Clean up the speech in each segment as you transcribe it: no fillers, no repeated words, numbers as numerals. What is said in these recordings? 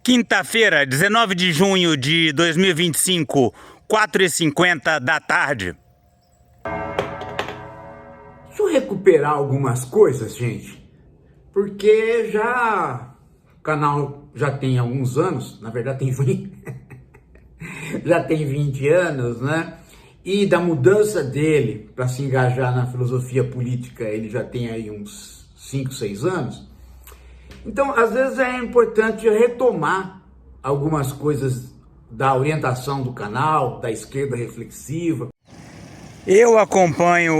Quinta-feira, 19 de junho de 2025, 4h50 da tarde. Deixa eu recuperar algumas coisas, gente, porque o canal já tem alguns anos, na verdade tem 20, já tem 20 anos, né? E da mudança dele para se engajar na filosofia política, ele já tem aí uns 5, 6 anos. Então, às vezes é importante retomar algumas coisas da orientação do canal, da esquerda reflexiva. Eu acompanho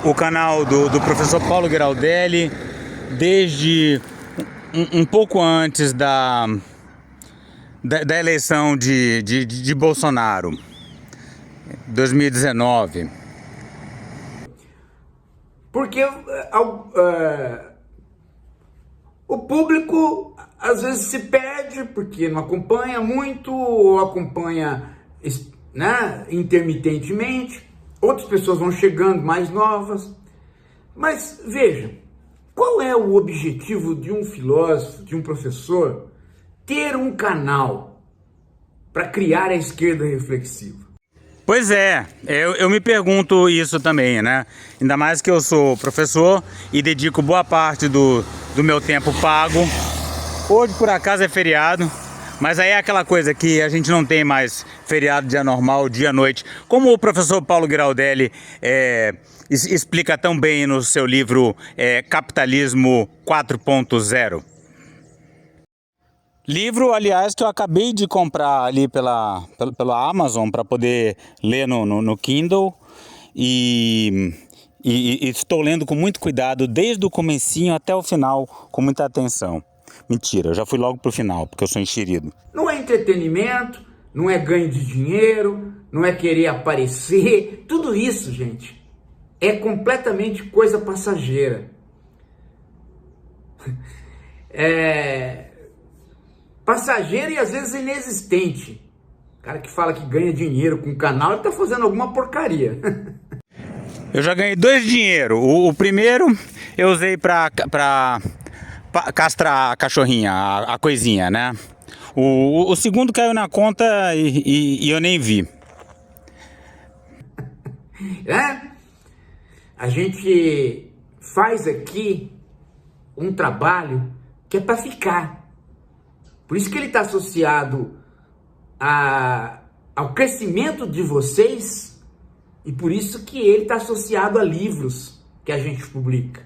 o canal do professor Paulo Giraldelli desde um pouco antes da eleição de Bolsonaro, 2019. Porque o público às vezes se perde porque não acompanha muito ou acompanha, né, intermitentemente. Outras pessoas vão chegando mais novas. Mas veja, qual é o objetivo de um filósofo, de um professor, ter um canal para criar a esquerda reflexiva? Pois é, eu me pergunto isso também, né? Ainda mais que eu sou professor e dedico boa parte do meu tempo pago. Hoje, por acaso, é feriado, mas aí é aquela coisa que a gente não tem mais feriado dia normal, dia noite. Como o professor Paulo Giraldelli explica tão bem no seu livro Capitalismo 4.0. Livro, aliás, que eu acabei de comprar ali pela Amazon para poder ler no Kindle e estou lendo com muito cuidado desde o comecinho até o final, com muita atenção. Mentira, eu já fui logo pro final, porque eu sou enxerido. Não é entretenimento, não é ganho de dinheiro, não é querer aparecer, tudo isso, gente, é completamente coisa passageira. Passageiro e às vezes inexistente. O cara que fala que ganha dinheiro com o canal, ele tá fazendo alguma porcaria. Eu já ganhei 2 dinheiro. O primeiro eu usei pra castrar a cachorrinha, a coisinha, né? O segundo caiu na conta e eu nem vi. A gente faz aqui um trabalho que é para ficar. Por isso que ele está associado ao crescimento de vocês e por isso que ele está associado a livros que a gente publica.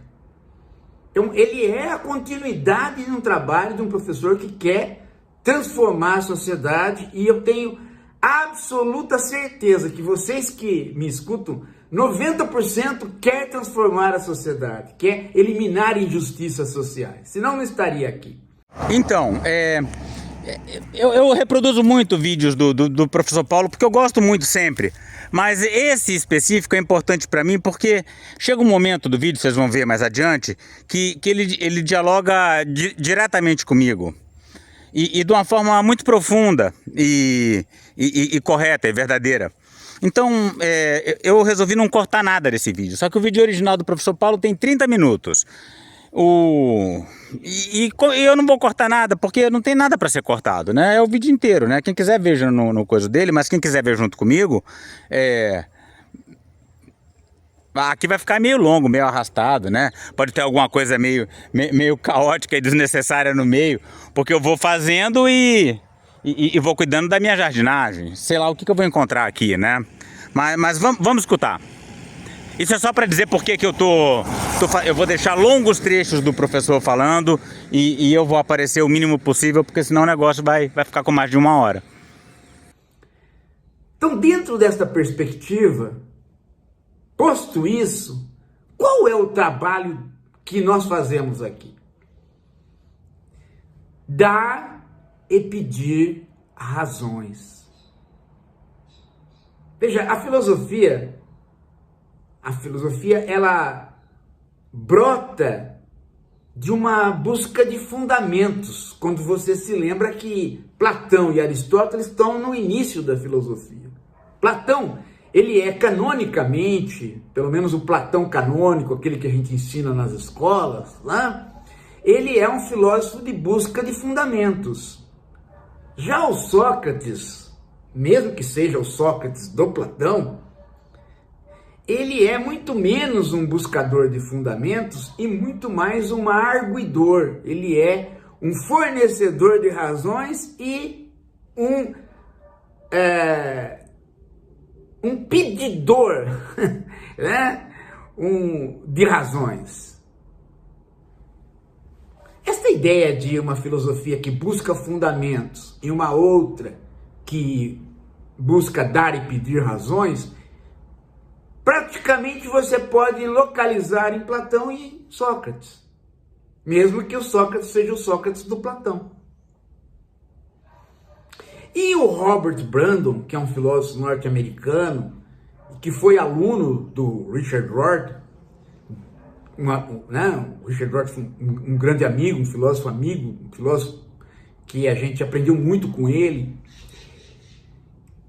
Então ele é a continuidade de um trabalho de um professor que quer transformar a sociedade e eu tenho absoluta certeza que vocês que me escutam, 90% quer transformar a sociedade, quer eliminar injustiças sociais, senão não estaria aqui. Então, eu reproduzo muito vídeos do professor Paulo porque eu gosto muito sempre, mas esse específico é importante para mim porque chega um momento do vídeo, vocês vão ver mais adiante, que ele dialoga diretamente comigo e de uma forma muito profunda e correta e verdadeira. Então, eu resolvi não cortar nada desse vídeo, só que o vídeo original do professor Paulo tem 30 minutos. E eu não vou cortar nada, porque não tem nada para ser cortado, né? É o vídeo inteiro, né? Quem quiser veja no coisa dele, mas quem quiser ver junto comigo, aqui vai ficar meio longo, meio arrastado, né? Pode ter alguma coisa meio caótica e desnecessária no meio, porque eu vou fazendo e vou cuidando da minha jardinagem. Sei lá o que eu vou encontrar aqui, né? Mas vamos escutar. Isso é só para dizer porque que eu vou deixar longos trechos do professor falando e eu vou aparecer o mínimo possível, porque senão o negócio vai ficar com mais de 1 hora. Então, dentro desta perspectiva, posto isso, qual é o trabalho que nós fazemos aqui? Dar e pedir razões. Veja, a filosofia ela brota de uma busca de fundamentos, quando você se lembra que Platão e Aristóteles estão no início da filosofia. Platão, ele é canonicamente, pelo menos o Platão canônico, aquele que a gente ensina nas escolas, né? Ele é um filósofo de busca de fundamentos. Já o Sócrates, mesmo que seja o Sócrates do Platão, ele é muito menos um buscador de fundamentos e muito mais um arguidor. Ele é um fornecedor de razões e um pedidor né? De razões. Esta ideia de uma filosofia que busca fundamentos e uma outra que busca dar e pedir razões, praticamente você pode localizar em Platão e Sócrates, mesmo que o Sócrates seja o Sócrates do Platão. E o Robert Brandon, que é um filósofo norte-americano, que foi aluno do Richard Rorty, o Richard Rorty foi um grande amigo, um filósofo que a gente aprendeu muito com ele.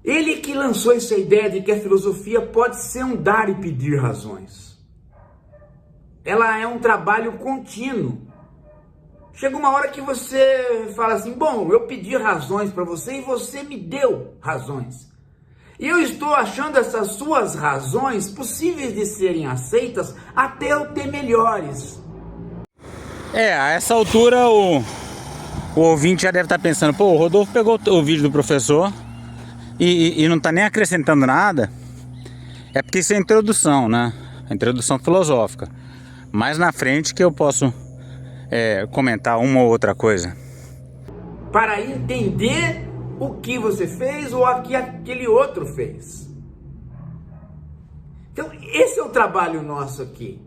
Ele que lançou essa ideia de que a filosofia pode ser um dar e pedir razões. Ela é um trabalho contínuo. Chega uma hora que você fala assim, bom, eu pedi razões para você e você me deu razões. E eu estou achando essas suas razões possíveis de serem aceitas até eu ter melhores. A essa altura o ouvinte já deve estar pensando, pô, o Rodolfo pegou o vídeo do professor e não está nem acrescentando nada. É porque isso é introdução, né? A introdução filosófica. Mais na frente que eu posso comentar uma ou outra coisa. Para entender o que você fez ou o que aquele outro fez. Então, esse é o trabalho nosso aqui.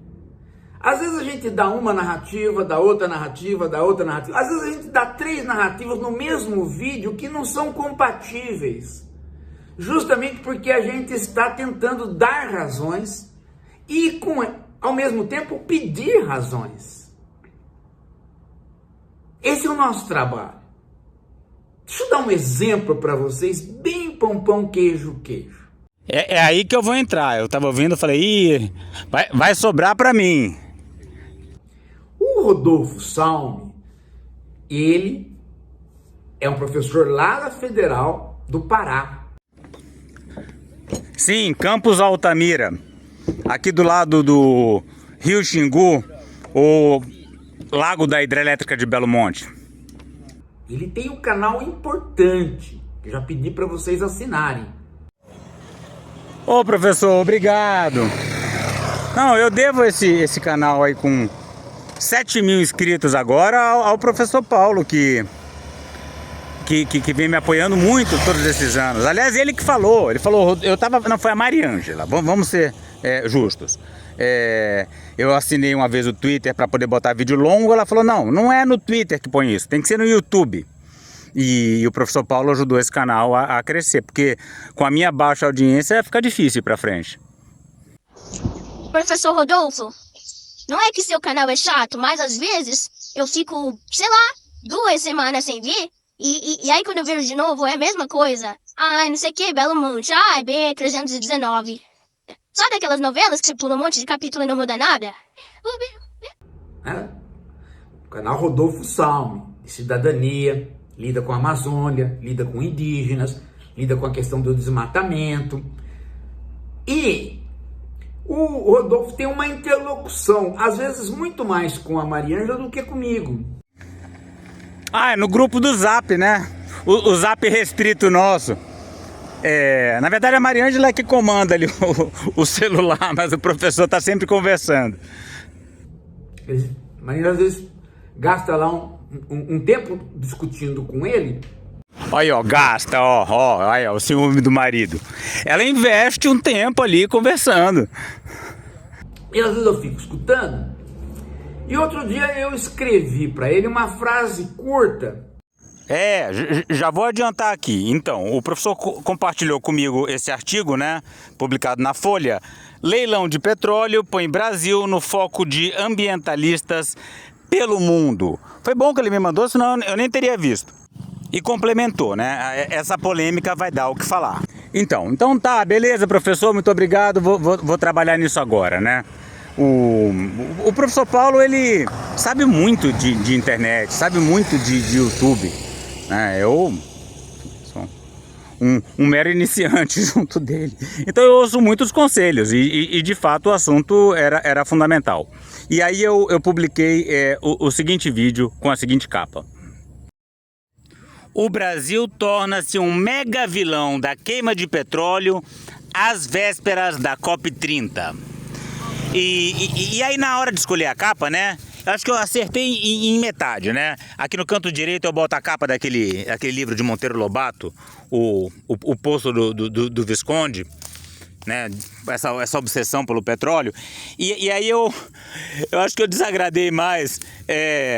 Às vezes a gente dá uma narrativa, dá outra narrativa, dá outra narrativa. Às vezes a gente dá 3 narrativas no mesmo vídeo que não são compatíveis. Justamente porque a gente está tentando dar razões e, ao mesmo tempo, pedir razões. Esse é o nosso trabalho. Deixa eu dar um exemplo para vocês, bem pão, queijo. É aí que eu vou entrar. Eu estava ouvindo e falei, vai sobrar para mim. O Rodolfo Salme, ele é um professor lá da Federal do Pará. Sim, Campos Altamira, aqui do lado do Rio Xingu, o lago da hidrelétrica de Belo Monte. Ele tem um canal importante, que eu já pedi para vocês assinarem. Ô professor, obrigado. Não, eu devo esse canal aí com 7 mil inscritos agora ao professor Paulo, que vem me apoiando muito todos esses anos. Aliás, ele que falou, não, foi a Mariângela, vamos ser justos. Eu assinei uma vez o Twitter para poder botar vídeo longo, ela falou, não é no Twitter que põe isso, tem que ser no YouTube. E o professor Paulo ajudou esse canal a crescer, porque com a minha baixa audiência fica difícil ir pra frente. Professor Rodolfo, não é que seu canal é chato, mas às vezes eu fico, sei lá, 2 semanas sem ver, e aí quando eu vejo de novo é a mesma coisa. Ai, não sei o que, Belo Monte, ai, B319. Sabe aquelas novelas que você pula um monte de capítulo e não muda nada? O canal Rodolfo Salme, de cidadania, lida com a Amazônia, lida com indígenas, lida com a questão do desmatamento. E o Rodolfo tem uma interlocução, às vezes muito mais com a Mariângela do que comigo. É no grupo do Zap, né? O Zap restrito nosso. Na verdade a Mariângela é que comanda ali o celular, mas o professor está sempre conversando. A Mariângela às vezes gasta lá um tempo discutindo com ele. Aí, gasta, aí, o ciúme do marido. Ela investe um tempo ali conversando. E às vezes eu fico escutando. E outro dia eu escrevi para ele uma frase curta. Já vou adiantar aqui. Então, o professor compartilhou comigo esse artigo, né? Publicado na Folha. Leilão de petróleo põe Brasil no foco de ambientalistas pelo mundo. Foi bom que ele me mandou, senão eu nem teria visto. E complementou, né? Essa polêmica vai dar o que falar. Então tá, beleza, professor, muito obrigado, vou trabalhar nisso agora, né? O professor Paulo, ele sabe muito de internet, sabe muito de YouTube, né? Eu sou um mero iniciante junto dele. Então eu ouço muitos conselhos e de fato o assunto era fundamental. E aí eu publiquei o seguinte vídeo com a seguinte capa. O Brasil torna-se um mega vilão da queima de petróleo às vésperas da COP30. E aí na hora de escolher a capa, né? Eu acho que eu acertei em metade, né? Aqui no canto direito eu boto a capa daquele livro de Monteiro Lobato, o Poço do Visconde, né? Essa obsessão pelo petróleo. E aí eu acho que eu desagradei mais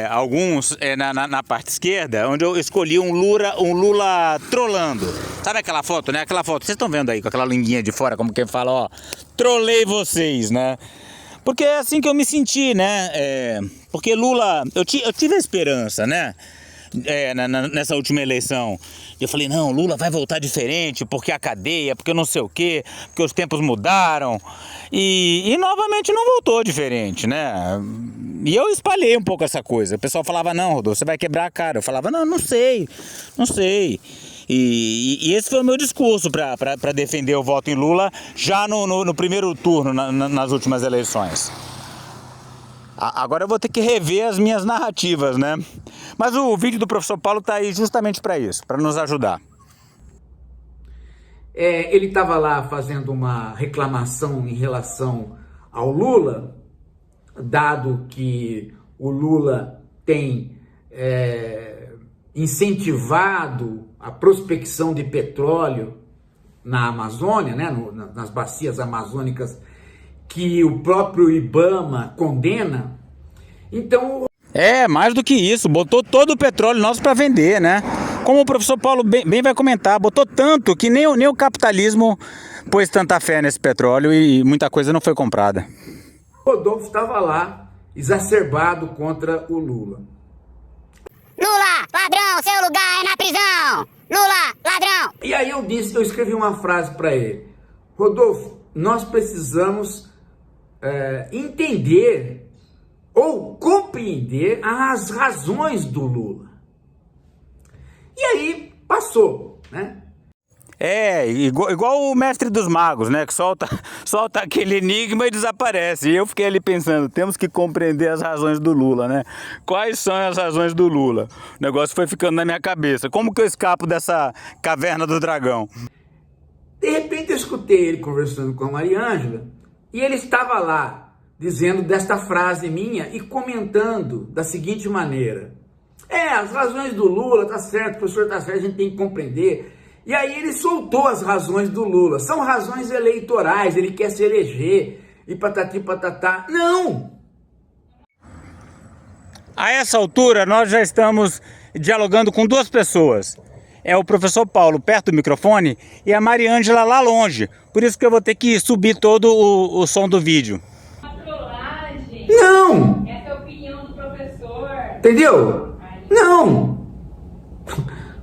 alguns na parte esquerda, onde eu escolhi um Lula trolando. Sabe aquela foto, né? Aquela foto, vocês estão vendo aí com aquela linguinha de fora, como quem fala, ó, trolei vocês, né? Porque é assim que eu me senti, né? Porque Lula, eu tive a esperança, né? Nessa última eleição. Eu falei, não, Lula vai voltar diferente, porque a cadeia, porque não sei o quê, porque os tempos mudaram. E novamente não voltou diferente, né? E eu espalhei um pouco essa coisa. O pessoal falava, não, Rodolfo, você vai quebrar a cara. Eu falava, não sei. E esse foi o meu discurso para defender o voto em Lula já no primeiro turno, nas últimas eleições. Agora eu vou ter que rever as minhas narrativas, né? Mas o vídeo do professor Paulo tá aí justamente para isso, para nos ajudar. Ele estava lá fazendo uma reclamação em relação ao Lula, dado que o Lula tem incentivado a prospecção de petróleo na Amazônia, né, nas bacias amazônicas, que o próprio IBAMA condena. Então... mais do que isso, botou todo o petróleo nosso para vender, né? Como o professor Paulo bem vai comentar, botou tanto que nem o capitalismo pôs tanta fé nesse petróleo e muita coisa não foi comprada. Rodolfo estava lá, exacerbado contra o Lula. Lula, ladrão, seu lugar é na prisão! Lula, ladrão! E aí eu escrevi uma frase para ele. Rodolfo, nós precisamos entender ou compreender as razões do Lula. E aí passou, né? Igual o mestre dos magos, né? Que solta aquele enigma e desaparece. E eu fiquei ali pensando, temos que compreender as razões do Lula, né? Quais são as razões do Lula? O negócio foi ficando na minha cabeça. Como que eu escapo dessa caverna do dragão? De repente eu escutei ele conversando com a Mariângela e ele estava lá dizendo desta frase minha e comentando da seguinte maneira. As razões do Lula, tá certo, o professor tá certo, a gente tem que compreender. E aí ele soltou as razões do Lula. São razões eleitorais, ele quer se eleger e patati patatá. Não! A essa altura nós já estamos dialogando com duas pessoas. É o professor Paulo perto do microfone e a Mariângela lá longe. Por isso que eu vou ter que subir todo o som do vídeo. Não! Essa é a opinião do professor. Entendeu? Não!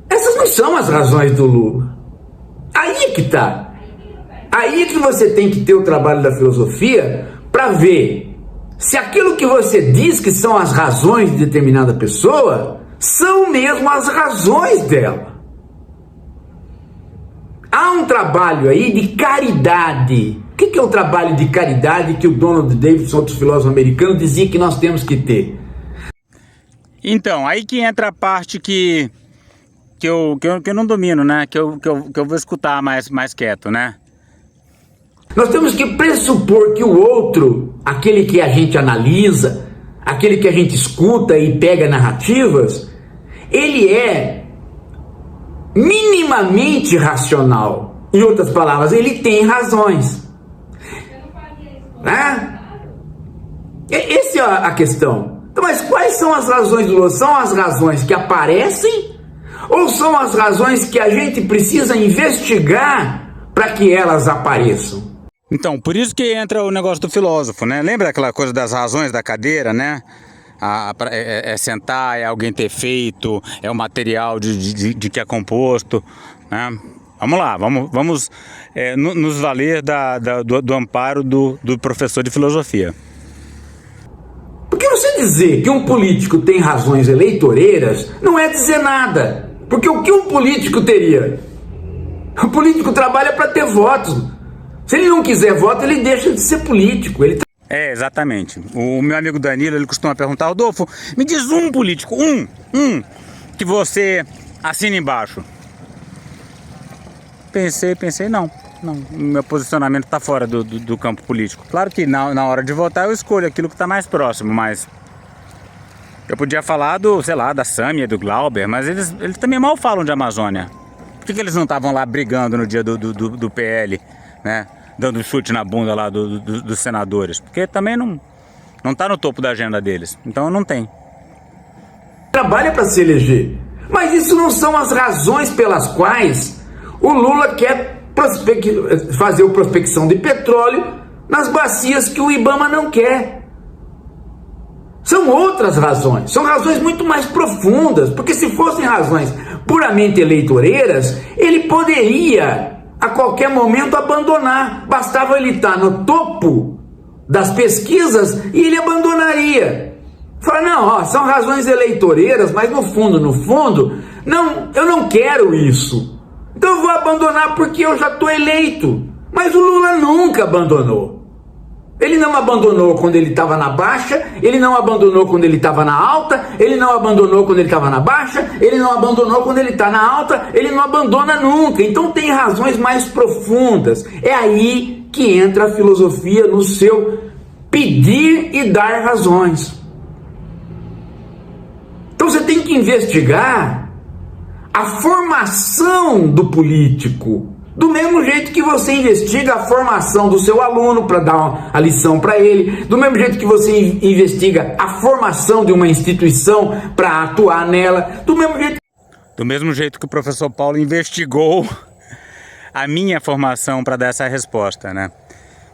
Essas não são as razões do Lula. Aí é que tá. Aí é que você tem que ter o trabalho da filosofia para ver se aquilo que você diz que são as razões de determinada pessoa são mesmo as razões dela. Há um trabalho aí de caridade. O que é o trabalho de caridade que o Donald Davidson, outro filósofo americano, dizia que nós temos que ter? Então, aí que entra a parte que eu não domino, né? Que eu vou escutar mais quieto, né? Nós temos que pressupor que o outro, aquele que a gente analisa, aquele que a gente escuta e pega narrativas, ele é minimamente racional. Em outras palavras, ele tem razões. Né? Essa é a questão. Então, mas quais são as razões do Lula? São as razões que aparecem ou são as razões que a gente precisa investigar para que elas apareçam? Então, por isso que entra o negócio do filósofo, né? Lembra aquela coisa das razões da cadeira, né? É sentar, é alguém ter feito, é o material de que é composto, né? Vamos lá, vamos nos valer do amparo do professor de filosofia. Porque você dizer que um político tem razões eleitoreiras não é dizer nada. Porque o que um político teria? O político trabalha para ter votos. Se ele não quiser voto, ele deixa de ser político. Exatamente. O meu amigo Danilo, ele costuma perguntar: Rodolfo, me diz um político, que você assina embaixo. Pensei, não. Meu posicionamento está fora do campo político. Claro que na hora de votar eu escolho aquilo que está mais próximo, mas eu podia falar da Sâmia, do Glauber, mas eles também mal falam de Amazônia. Por que eles não estavam lá brigando no dia do PL, né? Dando chute na bunda lá dos senadores? Porque também não está no topo da agenda deles. Então não tem. Trabalha para se eleger. Mas isso não são as razões pelas quais o Lula quer fazer a prospecção de petróleo nas bacias que o IBAMA não quer. São outras razões, são razões muito mais profundas, porque se fossem razões puramente eleitoreiras, ele poderia a qualquer momento abandonar, bastava ele estar no topo das pesquisas e ele abandonaria. Fala, não, são razões eleitoreiras, mas no fundo, não, eu não quero isso. Então eu vou abandonar porque eu já estou eleito. Mas o Lula nunca abandonou. Ele não abandonou quando ele estava na baixa, ele não abandonou quando ele estava na alta, ele não abandonou quando ele estava na baixa, ele não abandonou quando ele está na alta, ele não abandona nunca. Então tem razões mais profundas. É aí que entra a filosofia no seu pedir e dar razões. Então você tem que investigar a formação do político, do mesmo jeito que você investiga a formação do seu aluno para dar a lição para ele, do mesmo jeito que você investiga a formação de uma instituição para atuar nela, do mesmo jeito que o professor Paulo investigou a minha formação para dar essa resposta, né?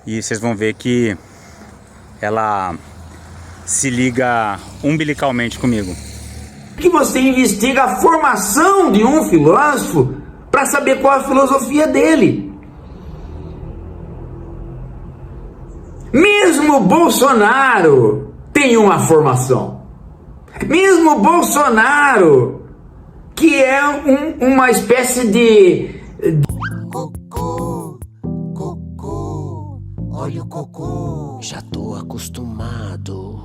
E vocês vão ver que ela se liga umbilicalmente comigo. Que você investiga a formação de um filósofo para saber qual a filosofia dele. Mesmo Bolsonaro tem uma formação. Mesmo Bolsonaro, que é uma espécie de... Cocô, olha o cocô, já tô acostumado.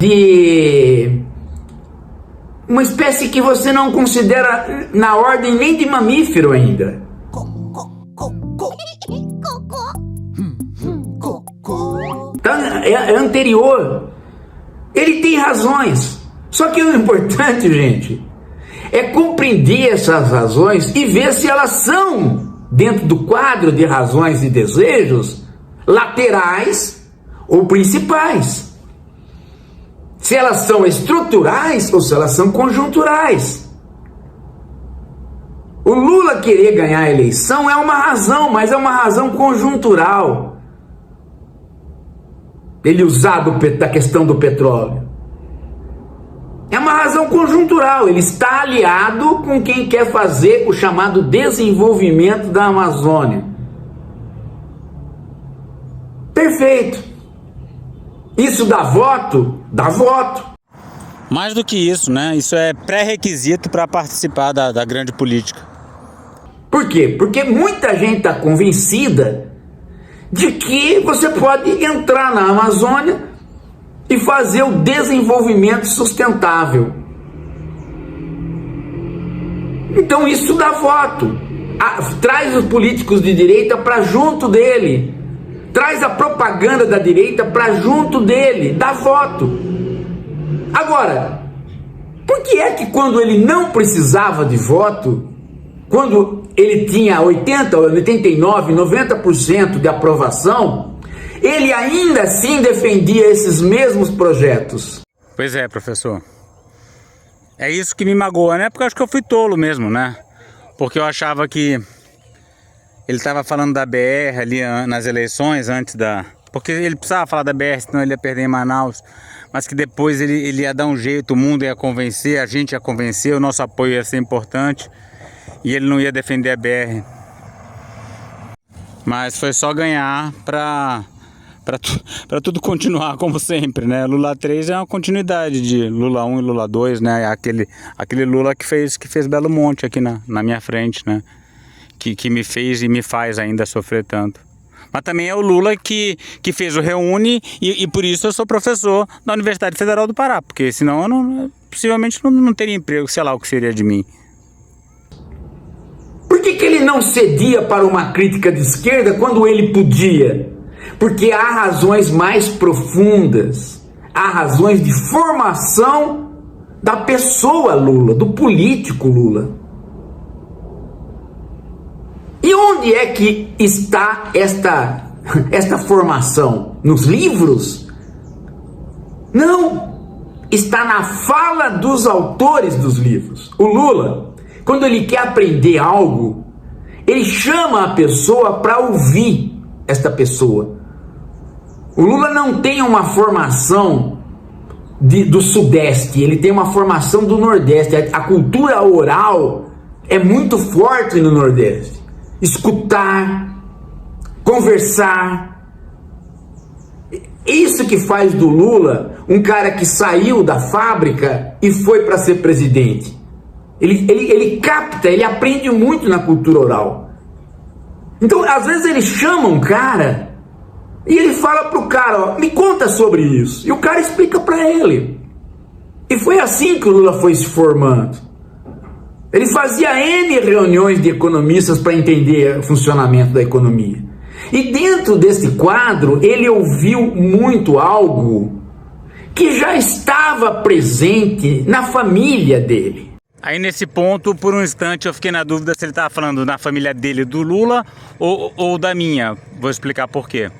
Uma espécie que você não considera na ordem nem de mamífero ainda. Então, é anterior. Ele tem razões. Só que o importante, gente, é compreender essas razões e ver se elas são, dentro do quadro de razões e desejos, laterais ou principais. Se elas são estruturais ou se elas são conjunturais. O Lula querer ganhar a eleição é uma razão, mas é uma razão conjuntural. Ele usar da questão do petróleo. É uma razão conjuntural. Ele está aliado com quem quer fazer o chamado desenvolvimento da Amazônia. Perfeito. Isso dá voto? Dá voto. Mais do que isso, né? Isso é pré-requisito para participar da grande política. Por quê? Porque muita gente está convencida de que você pode entrar na Amazônia e fazer o desenvolvimento sustentável. Então isso dá voto. Traz os políticos de direita para junto dele. Traz a propaganda da direita para junto dele, dá voto. Agora, por que é que quando ele não precisava de voto, quando ele tinha 80, 89, 90% de aprovação, ele ainda assim defendia esses mesmos projetos? Pois é, professor. É isso que me magoa, né? Porque eu acho que eu fui tolo mesmo, né? Porque eu achava que ele estava falando da BR ali nas eleições, antes Porque ele precisava falar da BR, senão ele ia perder em Manaus. Mas que depois ele ia dar um jeito, o mundo ia convencer, a gente ia convencer, o nosso apoio ia ser importante. E ele não ia defender a BR. Mas foi só ganhar para tudo continuar como sempre, né? Lula 3 é uma continuidade de Lula 1 e Lula 2, né? Aquele Lula que fez Belo Monte aqui na minha frente, né? Que me fez e me faz ainda sofrer tanto. Mas também é o Lula que fez o Reúne e por isso eu sou professor da Universidade Federal do Pará, porque senão eu possivelmente não teria emprego, sei lá o que seria de mim. Por que ele não cedia para uma crítica de esquerda quando ele podia? Porque há razões mais profundas, há razões de formação da pessoa Lula, do político Lula. E onde é que está esta formação? Nos livros? Não! Está na fala dos autores dos livros. O Lula, quando ele quer aprender algo, ele chama a pessoa para ouvir esta pessoa. O Lula não tem uma formação do Sudeste, ele tem uma formação do Nordeste. A cultura oral é muito forte no Nordeste. Escutar, conversar. Isso que faz do Lula um cara que saiu da fábrica e foi para ser presidente. Ele capta, ele aprende muito na cultura oral. Então, às vezes ele chama um cara e ele fala pro cara, ó, me conta sobre isso. E o cara explica para ele. E foi assim que o Lula foi se formando. Ele fazia N reuniões de economistas para entender o funcionamento da economia. E dentro desse quadro, ele ouviu muito algo que já estava presente na família dele. Aí nesse ponto, por um instante, eu fiquei na dúvida se ele estava falando na família dele do Lula ou da minha. Vou explicar por quê.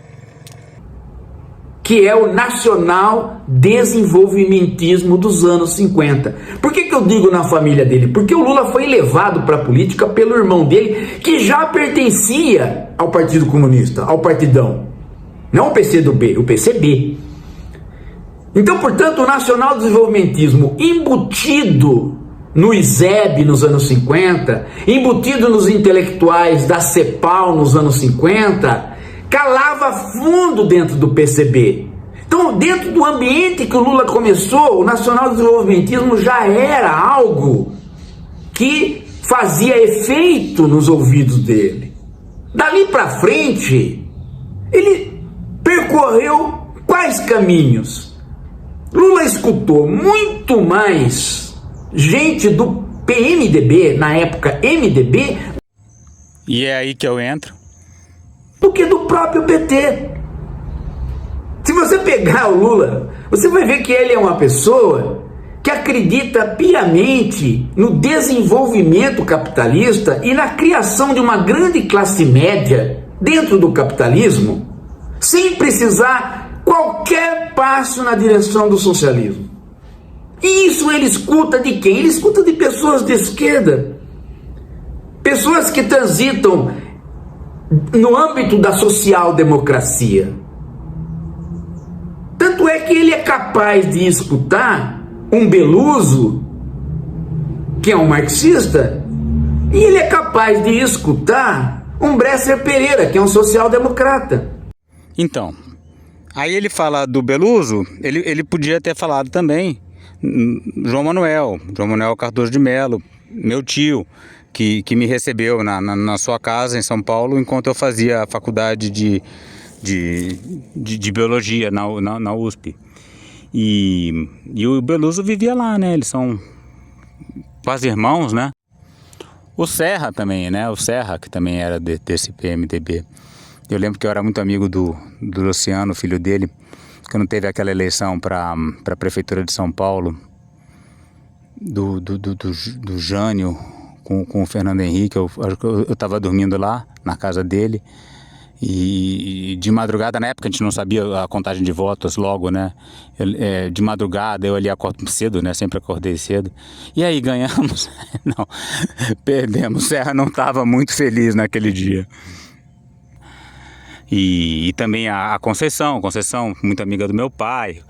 Que é o nacional desenvolvimentismo dos anos 50. Por que eu digo na família dele? Porque o Lula foi levado para a política pelo irmão dele, que já pertencia ao Partido Comunista, ao Partidão. Não o PCdoB, o PCB. Então, portanto, o nacional desenvolvimentismo embutido no ISEB nos anos 50, embutido nos intelectuais da CEPAL nos anos 50, calava fundo dentro do PCB. Então, dentro do ambiente que o Lula começou, o nacional-desenvolvimentismo já era algo que fazia efeito nos ouvidos dele. Dali para frente, ele percorreu quais caminhos? Lula escutou muito mais gente do PMDB, na época MDB, e é aí que eu entro, do que do próprio PT. Se você pegar o Lula, você vai ver que ele é uma pessoa que acredita piamente no desenvolvimento capitalista e na criação de uma grande classe média dentro do capitalismo, sem precisar qualquer passo na direção do socialismo. E isso ele escuta de quem? Ele escuta de pessoas de esquerda, pessoas que transitam no âmbito da social-democracia. Tanto é que ele é capaz de escutar um Beluso, que é um marxista, e ele é capaz de escutar um Bresser Pereira, que é um social-democrata. Então, aí ele fala do Beluso, ele podia ter falado também João Manuel Cardoso de Melo, meu tio, que me recebeu na sua casa em São Paulo, enquanto eu fazia a faculdade de biologia na USP. E o Beluso vivia lá, né? Eles são quase irmãos, né? O Serra também, né? O Serra, que também era desse PMDB. Eu lembro que eu era muito amigo do Luciano, filho dele, quando teve aquela eleição para a prefeitura de São Paulo, do Jânio com o Fernando Henrique. Eu estava dormindo lá na casa dele e de madrugada, na época a gente não sabia a contagem de votos logo, né? De madrugada eu ali acordo cedo, né? Sempre acordei cedo. E aí ganhamos? Não, perdemos. Serra não estava muito feliz naquele dia. E também a Conceição, muito amiga do meu pai.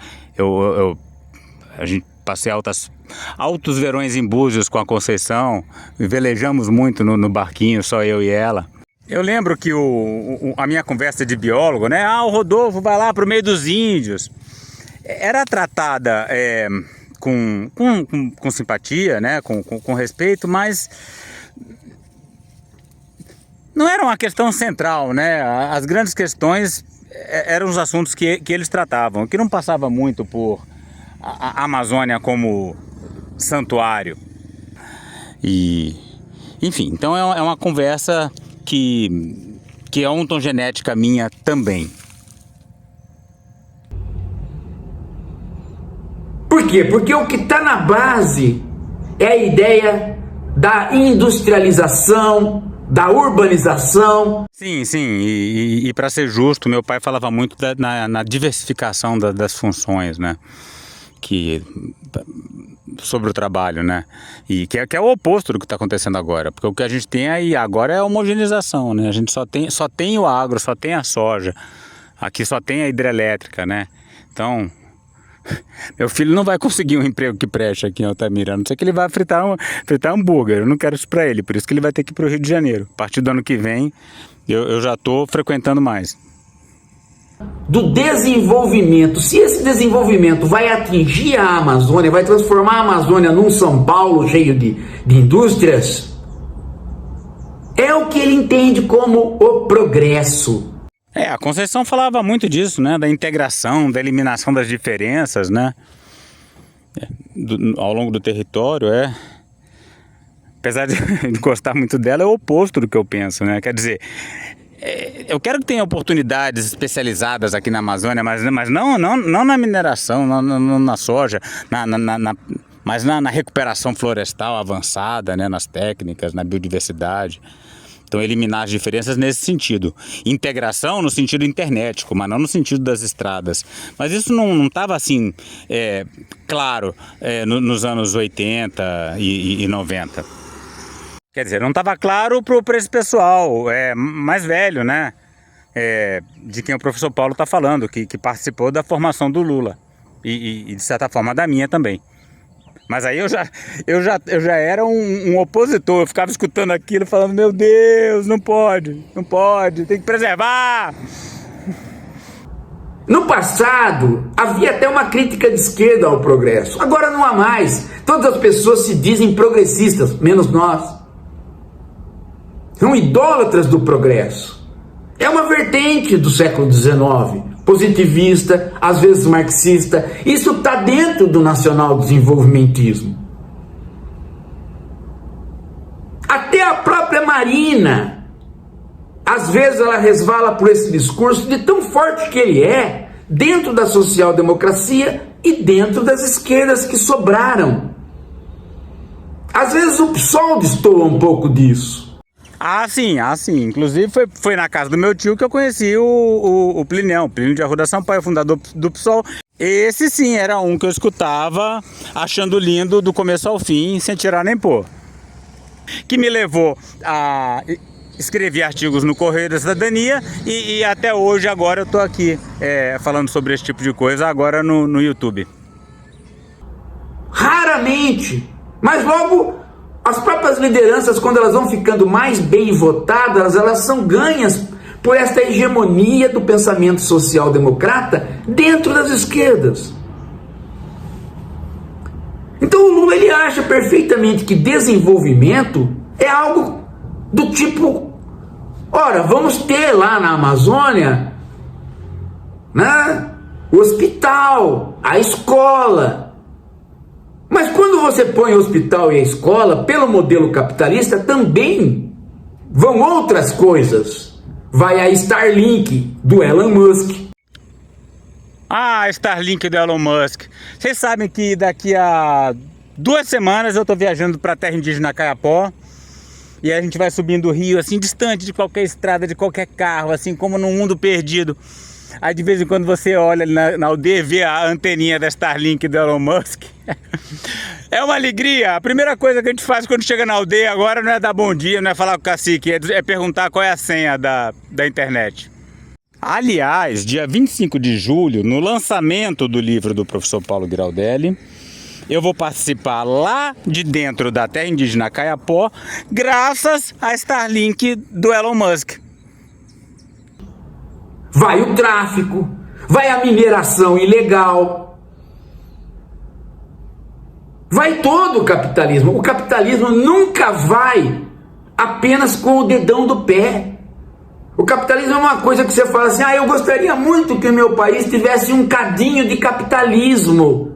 A gente passei altos verões em Búzios com a Conceição, velejamos muito no barquinho, só eu e ela. Eu lembro que a minha conversa de biólogo, né? O Rodolfo vai lá pro meio dos índios. Era tratada com simpatia, né? Com respeito, mas não era uma questão central, né? As grandes questões eram os assuntos que eles tratavam, que não passava muito por a Amazônia como santuário. Enfim, então é uma conversa que é ontogenética minha também. Por quê? Porque o que está na base é a ideia da industrialização, da urbanização. Sim, e para ser justo, meu pai falava muito na diversificação das funções, né? Sobre o trabalho, né? E que é o oposto do que está acontecendo agora, porque o que a gente tem aí agora é a homogeneização, né? A gente só tem o agro, só tem a soja, aqui só tem a hidrelétrica, né? Então, meu filho não vai conseguir um emprego que preste aqui em Altamira, a não ser que ele vai fritar hambúrguer. Eu não quero isso para ele, por isso que ele vai ter que ir para o Rio de Janeiro. A partir do ano que vem, eu já estou frequentando mais. Do desenvolvimento, se esse desenvolvimento vai atingir a Amazônia, vai transformar a Amazônia num São Paulo cheio de indústrias, é o que ele entende como o progresso. A Conceição falava muito disso, né? Da integração, da eliminação das diferenças, né? Ao longo do território, apesar de gostar muito dela, é o oposto do que eu penso, né? Quer dizer, eu quero que tenha oportunidades especializadas aqui na Amazônia, mas não na mineração, não na soja, mas na recuperação florestal avançada, né? Nas técnicas, na biodiversidade. Então, eliminar as diferenças nesse sentido. Integração no sentido internetico, mas não no sentido das estradas. Mas isso não estava assim, claro, nos anos 80 e 90. Quer dizer, não estava claro para esse pessoal mais velho, né? De quem o professor Paulo está falando, que participou da formação do Lula. E de certa forma, da minha também. Mas aí eu já era um opositor, eu ficava escutando aquilo falando, meu Deus, não pode, tem que preservar. No passado, havia até uma crítica de esquerda ao progresso, agora não há mais. Todas as pessoas se dizem progressistas, menos nós. São idólatras do progresso. É uma vertente do século XIX, positivista, às vezes marxista. Isso está dentro do nacional-desenvolvimentismo. Até a própria Marina, às vezes ela resvala por esse discurso de tão forte que ele é, dentro da social-democracia e dentro das esquerdas que sobraram. Às vezes o PSOL destoa um pouco disso. Sim. Inclusive foi na casa do meu tio que eu conheci o Plínio de Arruda Sampaio, fundador do PSOL. Esse sim era um que eu escutava achando lindo do começo ao fim, sem tirar nem pôr. Que me levou a escrever artigos no Correio da Cidadania e até hoje, agora eu estou aqui falando sobre esse tipo de coisa, agora no YouTube. Raramente, mas logo as próprias lideranças, quando elas vão ficando mais bem votadas, elas são ganhas por esta hegemonia do pensamento social-democrata dentro das esquerdas. Então o Lula ele acha perfeitamente que desenvolvimento é algo do tipo, ora, vamos ter lá na Amazônia, né, o hospital, a escola. Mas quando você põe o hospital e a escola, pelo modelo capitalista, também vão outras coisas. Vai a Starlink do Elon Musk. Starlink do Elon Musk. Vocês sabem que daqui a 2 semanas eu estou viajando para a terra indígena Kayapó. E a gente vai subindo o rio, assim, distante de qualquer estrada, de qualquer carro, assim, como num mundo perdido. Aí de vez em quando você olha na aldeia e vê a anteninha da Starlink do Elon Musk. É uma alegria. A primeira coisa que a gente faz quando chega na aldeia agora não é dar bom dia, não é falar com o cacique, é perguntar qual é a senha da internet. Aliás, dia 25 de julho, no lançamento do livro do professor Paulo Giraldelli, eu vou participar lá de dentro da terra indígena Kayapó, graças a Starlink do Elon Musk. Vai o tráfico, vai a mineração ilegal, vai todo o capitalismo. O capitalismo nunca vai apenas com o dedão do pé. O capitalismo é uma coisa que você fala assim, eu gostaria muito que o meu país tivesse um cadinho de capitalismo.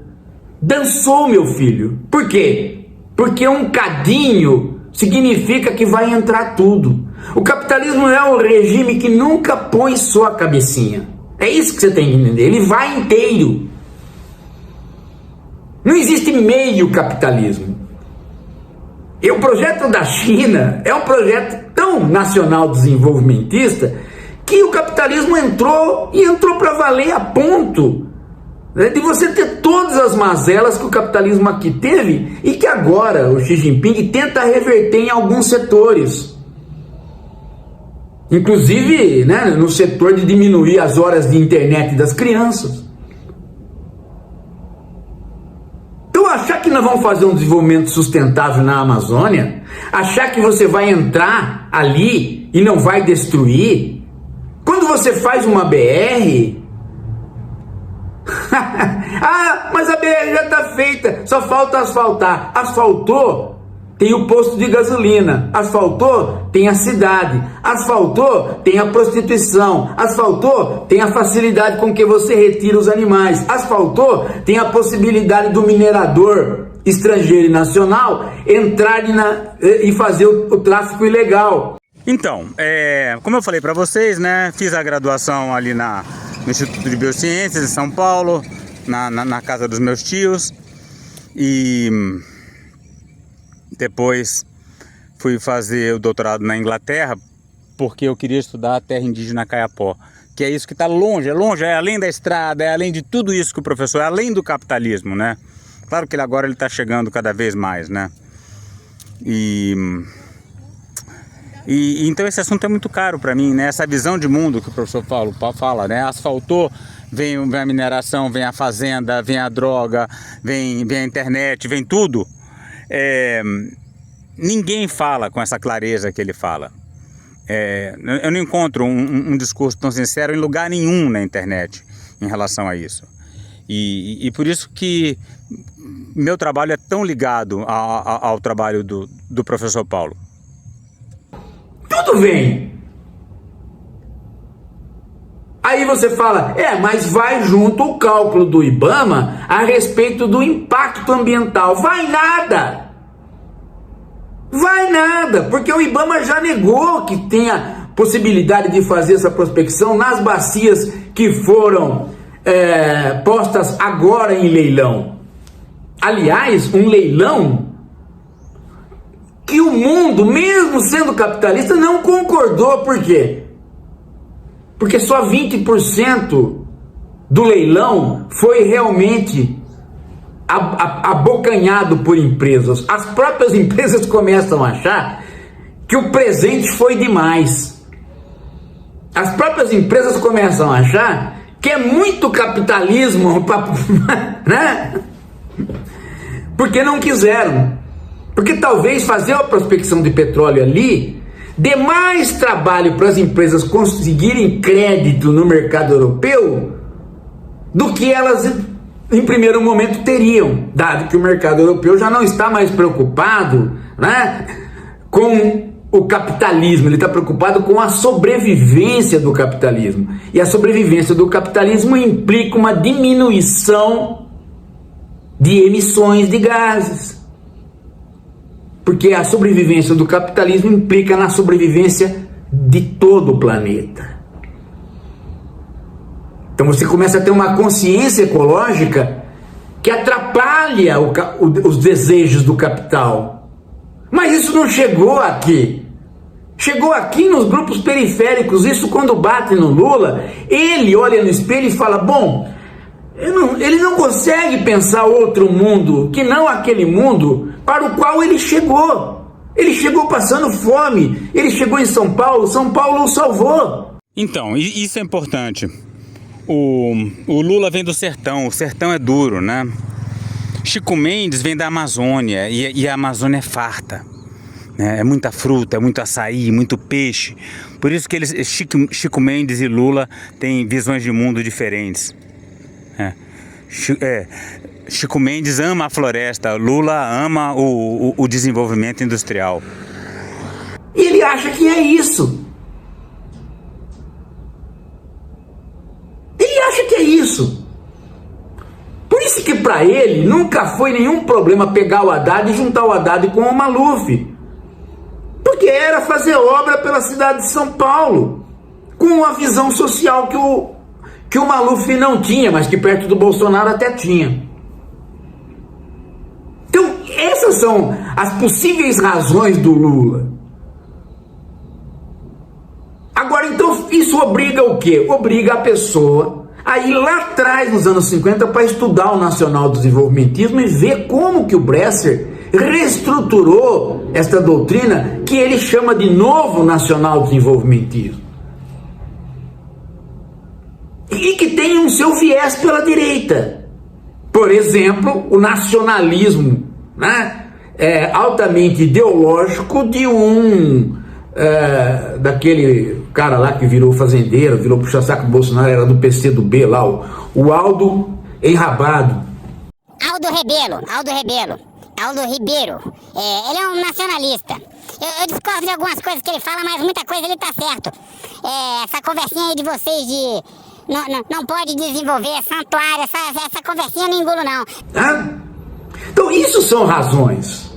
Dançou, meu filho. Por quê? Porque um cadinho significa que vai entrar tudo. O capitalismo é o regime que nunca põe só a cabecinha. É isso que você tem que entender. Ele vai inteiro. Não existe meio capitalismo. E o projeto da China é um projeto tão nacional desenvolvimentista que o capitalismo entrou e entrou para valer a ponto de você ter todas as mazelas que o capitalismo aqui teve e que agora o Xi Jinping tenta reverter em alguns setores. Inclusive, no setor de diminuir as horas de internet das crianças. Então, achar que nós vamos fazer um desenvolvimento sustentável na Amazônia, achar que você vai entrar ali e não vai destruir, quando você faz uma BR... mas a BR já está feita, só falta asfaltar. Asfaltou, tem o posto de gasolina. Asfaltou, tem a cidade. Asfaltou, tem a prostituição. Asfaltou, tem a facilidade com que você retira os animais. Asfaltou, tem a possibilidade do minerador estrangeiro e nacional entrar e fazer o tráfico ilegal. Então, como eu falei para vocês, fiz a graduação ali no Instituto de Biociências em São Paulo, na casa dos meus tios, e depois fui fazer o doutorado na Inglaterra, porque eu queria estudar a terra indígena Kayapó, que é isso que está longe, é além da estrada, é além de tudo isso que o professor, é além do capitalismo, Claro que agora ele está chegando cada vez mais, E então esse assunto é muito caro para mim, Essa visão de mundo que o professor Paulo fala, Asfaltou, vem a mineração, vem a fazenda, vem a droga, vem a internet, vem tudo. Ninguém fala com essa clareza que ele fala. Eu não encontro um discurso tão sincero em lugar nenhum na internet em relação a isso. E por isso que meu trabalho é tão ligado ao trabalho do professor Paulo. Tudo vem. Aí você fala, mas vai junto o cálculo do IBAMA a respeito do impacto ambiental. Vai nada, porque o IBAMA já negou que tenha possibilidade de fazer essa prospecção nas bacias que foram postas agora em leilão. Aliás, um leilão que o mundo, mesmo sendo capitalista, não concordou. Por quê? Porque só 20% do leilão foi realmente abocanhado por empresas. As próprias empresas começam a achar que o presente foi demais. As próprias empresas começam a achar que é muito capitalismo, porque não quiseram. Porque talvez fazer a prospecção de petróleo ali dê mais trabalho para as empresas conseguirem crédito no mercado europeu do que elas em primeiro momento teriam, dado que o mercado europeu já não está mais preocupado com o capitalismo, ele está preocupado com a sobrevivência do capitalismo. E a sobrevivência do capitalismo implica uma diminuição de emissões de gases. Porque a sobrevivência do capitalismo implica na sobrevivência de todo o planeta. Então você começa a ter uma consciência ecológica que atrapalha os desejos do capital. Mas isso não chegou aqui. Chegou aqui nos grupos periféricos. Isso quando bate no Lula, ele olha no espelho e fala, bom, ele não consegue pensar outro mundo que não aquele mundo para o qual ele chegou. Ele chegou passando fome. Ele chegou em São Paulo o salvou. Então, isso é importante. O Lula vem do sertão, o sertão é duro, né? Chico Mendes vem da Amazônia e a Amazônia é farta, né? É muita fruta, é muito açaí, muito peixe. Por isso que Chico Mendes e Lula têm visões de mundo diferentes. Chico Mendes ama a floresta, Lula ama o desenvolvimento industrial. E ele acha que é isso. Ele acha que é isso. Por isso que para ele nunca foi nenhum problema pegar o Haddad e juntar o Haddad com o Maluf. Porque era fazer obra pela cidade de São Paulo, com uma visão social que o Maluf não tinha, mas que perto do Bolsonaro até tinha. Então, essas são as possíveis razões do Lula. Agora, então, isso obriga o quê? Obriga a pessoa a ir lá atrás, nos anos 50, para estudar o nacional-desenvolvimentismo e ver como que o Bresser reestruturou esta doutrina que ele chama de novo nacional-desenvolvimentismo. E que tem um seu viés pela direita. Por exemplo, o nacionalismo, né, altamente ideológico de daquele cara lá que virou fazendeiro, virou puxa-saco do Bolsonaro, era do PCdoB lá, o Aldo Enrabado. Aldo Ribeiro. Ele é um nacionalista. Eu discordo de algumas coisas que ele fala, mas muita coisa ele tá certo. Essa conversinha aí de vocês de não pode desenvolver santuário, essa conversinha eu não engulo não. Então isso são razões.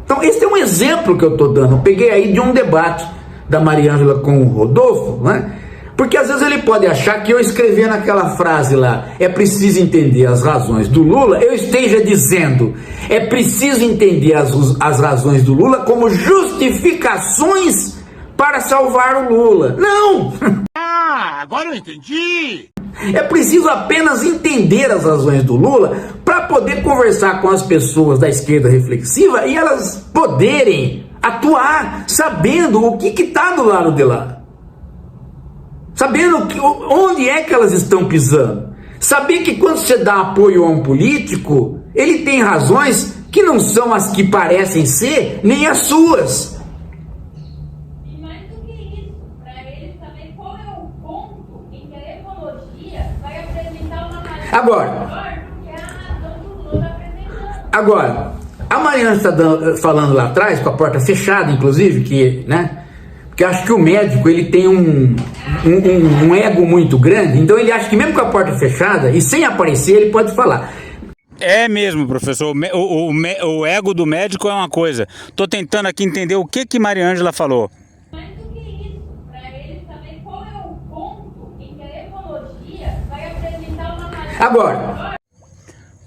Então esse é um exemplo que eu estou dando. Eu peguei aí de um debate da Mariângela com o Rodolfo, né? Porque às vezes ele pode achar que eu escrever naquela frase lá, é preciso entender as razões do Lula, eu esteja dizendo, é preciso entender as razões do Lula como justificações para salvar o Lula. Não! Agora eu entendi! É preciso apenas entender as razões do Lula para poder conversar com as pessoas da esquerda reflexiva e elas poderem atuar sabendo o que está do lado de lá. Sabendo onde é que elas estão pisando. Saber que quando você dá apoio a um político, ele tem razões que não são as que parecem ser, nem as suas. E mais do que isso, para eles saber qual é o ponto em que a ecologia vai apresentar uma maneira melhor do que a razão que o Lula está apresentando. Agora, a Mariana está falando lá atrás, com a porta fechada, inclusive, que, né? Porque acho que o médico ele tem um ego muito grande, então ele acha que mesmo com a porta fechada e sem aparecer ele pode falar. É mesmo, professor. O ego do médico é uma coisa. Tô tentando aqui entender o que Mariângela falou. Mais do que isso, para eles saber qual é o ponto em que a ecologia vai apresentar uma maneira Agora,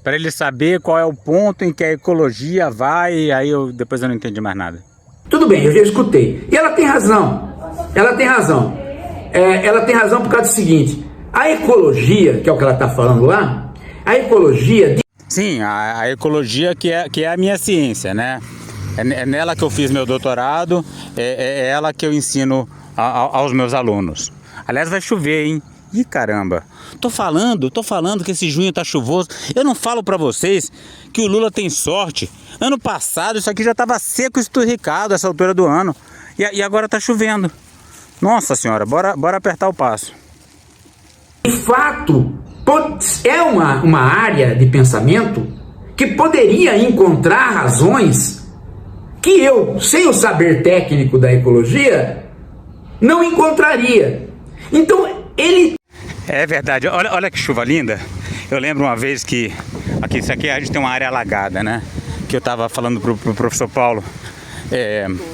para ele saber qual é o ponto em que a ecologia vai, aí depois eu não entendi mais nada. tudo bem, eu já escutei. E ela tem razão. Ela tem razão. Ela tem razão por causa do seguinte: a ecologia, que é o que ela está falando lá, a ecologia. Sim, a ecologia que é a minha ciência, né? É nela que eu fiz meu doutorado, é ela que eu ensino aos meus alunos. Aliás, vai chover, hein? Ih, caramba. Tô falando que esse junho tá chuvoso. Eu não falo pra vocês que o Lula tem sorte. Ano passado isso aqui já tava seco e esturricado essa altura do ano. E agora tá chovendo. Nossa senhora, bora apertar o passo. De fato, é uma área de pensamento que poderia encontrar razões que eu, sem o saber técnico da ecologia, não encontraria. Então, ele... É verdade, olha que chuva linda. Eu lembro uma vez que isso aqui a gente tem uma área alagada, né? Que eu tava falando pro professor Paulo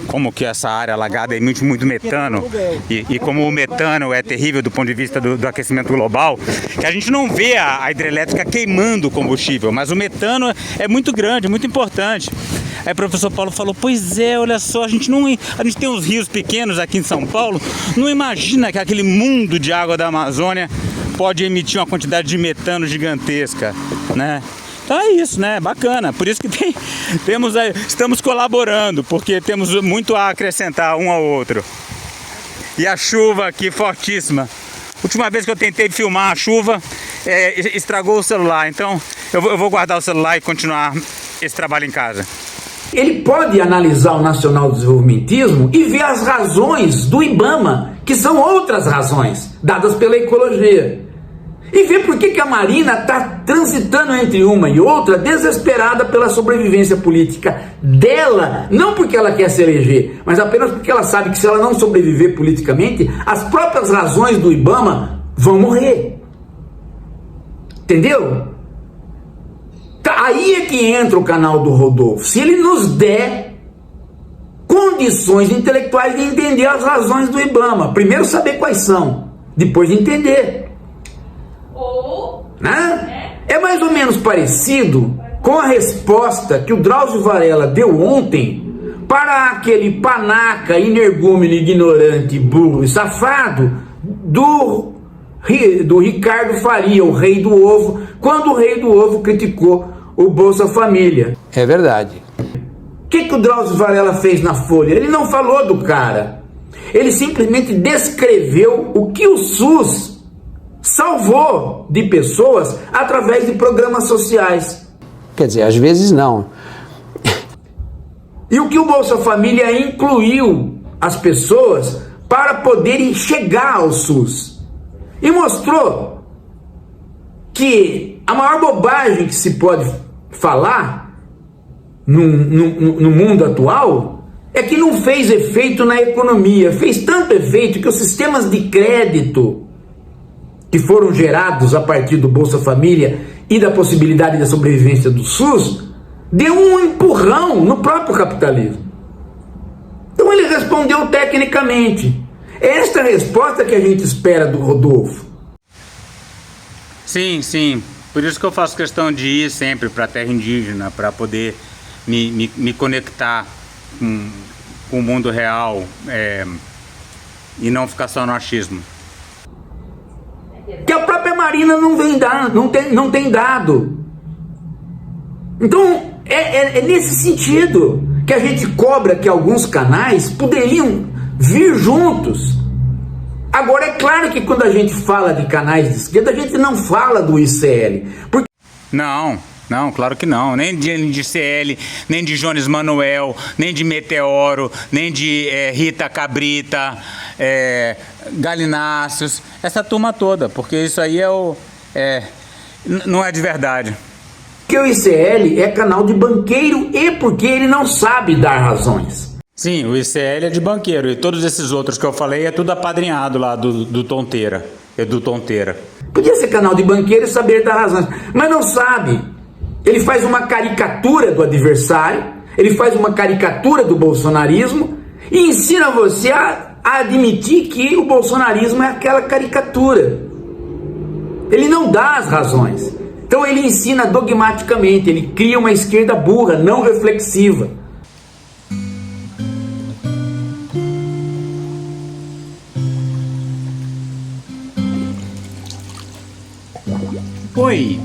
como que essa área alagada emite muito metano e como o metano é terrível do ponto de vista do aquecimento global, que a gente não vê a hidrelétrica queimando o combustível, mas o metano é muito grande, muito importante. Aí o professor Paulo falou, pois é, olha só, a gente tem uns rios pequenos aqui em São Paulo, não imagina que aquele mundo de água da Amazônia pode emitir uma quantidade de metano gigantesca, né? Então é isso, né? Bacana. Por isso que estamos colaborando, porque temos muito a acrescentar um ao outro. E a chuva aqui fortíssima. Última vez que eu tentei filmar a chuva, estragou o celular. Então eu vou guardar o celular e continuar esse trabalho em casa. Ele pode analisar o nacional-desenvolvimentismo e ver as razões do IBAMA, que são outras razões dadas pela ecologia. E ver por que a Marina está transitando entre uma e outra, desesperada pela sobrevivência política dela, não porque ela quer se eleger, mas apenas porque ela sabe que se ela não sobreviver politicamente, as próprias razões do IBAMA vão morrer. Entendeu? Aí é que entra o canal do Rodolfo. Se ele nos der condições intelectuais de entender as razões do IBAMA, primeiro saber quais são, depois entender. Né? É mais ou menos parecido com a resposta que o Drauzio Varela deu ontem para aquele panaca, energúmeno, ignorante, burro e safado do Ricardo Faria, o rei do ovo, quando o rei do ovo criticou o Bolsa Família. É verdade. O que o Drauzio Varela fez na Folha? Ele não falou do cara. Ele simplesmente descreveu o que o SUS salvou de pessoas através de programas sociais. Quer dizer, às vezes não. E o que o Bolsa Família incluiu as pessoas para poderem chegar ao SUS. E mostrou que a maior bobagem que se pode falar no mundo atual é que não fez efeito na economia. Fez tanto efeito que os sistemas de crédito que foram gerados a partir do Bolsa Família e da possibilidade da sobrevivência do SUS, deu um empurrão no próprio capitalismo. Então ele respondeu tecnicamente. É esta resposta que a gente espera do Rodolfo. Sim, sim. Por isso que eu faço questão de ir sempre para a terra indígena, para poder me conectar com o mundo real e não ficar só no achismo. Que a própria Marina não tem dado. Então é nesse sentido que a gente cobra que alguns canais poderiam vir juntos. Agora é claro que quando a gente fala de canais de esquerda, a gente não fala do ICL. Porque... Não, claro que não. Nem de ICL, nem de Jones Manuel, nem de Meteoro, nem de Rita Cabrita, Galináceos, essa turma toda, porque isso aí não é de verdade. Porque o ICL é canal de banqueiro e porque ele não sabe dar razões. Sim, o ICL é de banqueiro e todos esses outros que eu falei é tudo apadrinhado lá do Tonteira, do Tonteira. Podia ser canal de banqueiro e saber dar razões, mas não sabe. Ele faz uma caricatura do adversário, ele faz uma caricatura do bolsonarismo e ensina você a admitir que o bolsonarismo é aquela caricatura. Ele não dá as razões. Então ele ensina dogmaticamente, ele cria uma esquerda burra, não reflexiva. Oi.